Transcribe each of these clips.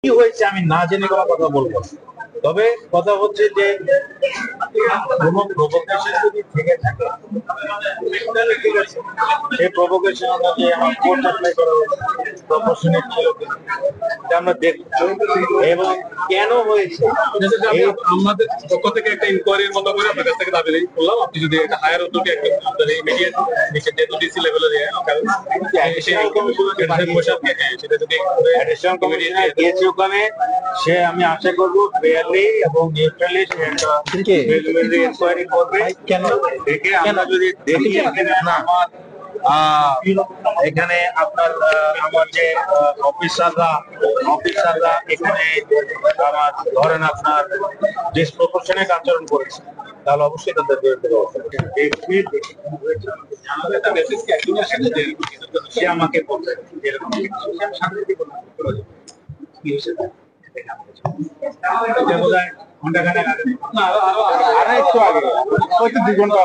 কি হয়েছে আমি না জেনে কোনো কথা বলবো না। তবে কথা হচ্ছে যে কোনো প্রভোকেশন যদি থেকে থাকে ঠিক আছে, সেই প্রভোকেশন অনুযায়ী আমার কোর্ট অ্যাপ্লাই করা প্রপোর্শনেট ছিল কিনা এটা আমরা দেখবো, এবং কেন হয়েছে আমাদের পক্ষ থেকে একটা ইনকোয়ারির মতো করে আপনার কাছ থেকে দাবি করলাম, আপনি যদি একটা হায়ার অথরিটি একটা ইমিডিয়েট যেহেতু ডিসি লেভেলের গিয়েছে ওখানে, সে আমি আশা করবো ফেয়ারলি এবং নিউট্রালি সে একটা ইনকোয়ারি করবে। কেন দেখে আমরা যদি দেখি আমার এখানে আপনার আমার যে অফিসাররা এখানে আমার ধরেন আপনার ডিসপ্রপোর্শনেট আচরণ করেছে, তাহলে অবশ্যই তাদের বিরুদ্ধে সে আমাকে বলবে এরকম কি হয়েছে ঘন্টাখানেক আগে না আরো একটু আগে হয়তো 2 ঘন্টা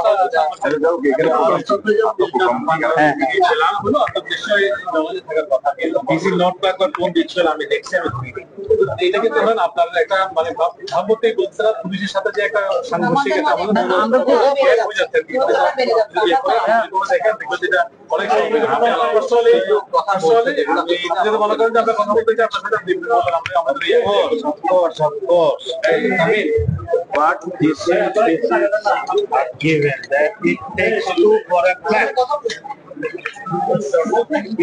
আমি দেখছি এটা কিন্তু ধরেন আপনার একটা মানে ভাবতেই বলছে না পুলিশের সাথে যে একটা সাংঘর্ষিক একটা অনেক মনে করেন যে আমরা কথা বলতে চাই আপনার সাথে আমাদের but this is given that it takes two for a flat.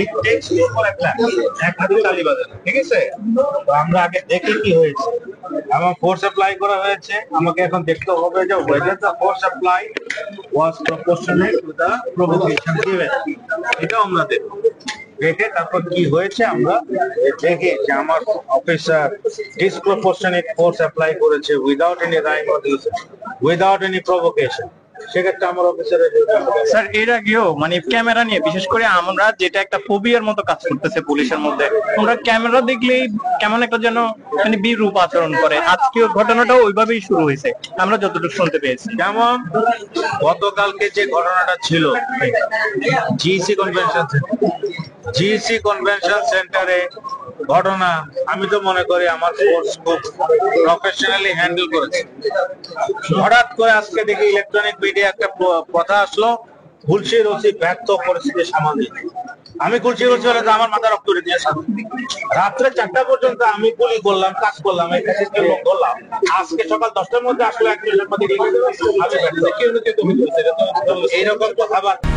It takes two for a flat. এক হাতে তালি বাজে না, ঠিক আছে? তো আমরা আগে দেখি কি হয়েছে। আমার ফোর্স অ্যাপ্লাই করা হয়েছে, আমাকে এখন দেখতে হবে যে whether the force applied was proportionate to the provocation given. এটা আমরা দেখব, দেখে তারপর কি হয়েছে আমরা দেখি যে আমার অফিসার ডিসপ্রপোর্শনেট ফোর্স অ্যাপ্লাই করেছে without any rhyme or reason, without any provocation, সেক্ষেত্রে আমার অফিসারের স্যার এর আগেও মানে ক্যামেরা নিয়ে বিশেষ করে আমরা যেটা একটা ফোবিয়ার মতো কাজ করতেছে পুলিশের মধ্যে, আমরা ক্যামেরা দেখলেই কেমন একটা যেন মানে বিরূপ আচরণ করে। আজকেও ঘটনাটাও ওইভাবেই শুরু হয়েছে আমরা যতটুকু শুনতে পেয়েছি। যেমন গতকালকে যে ঘটনাটা ছিল জিসি কনভেনশন সেন্টারে ঘটনা, আমি তো মনে করি আমার ফোর্স খুব প্রফেশনালি হ্যান্ডেল করেছে। হঠাৎ করে আজকে দেখি ইলেকট্রনিক মিডিয়া একটা কথা আসলো, খুলশির ওসি ব্যর্থ পরিস্থিতি সামাল দিতে। আমি খুলশির ওসি হলে আমার মাথা রক্ত উঠে দিয়েছে। রাত্রে 4টা পর্যন্ত আমি গুলি করলাম, কাজ করলাম, এই কাজের লোক করলাম। আজকে সকাল 10টার মধ্যে আসলে 1 মিনিটের মধ্যে এইরকম কথাবার্তা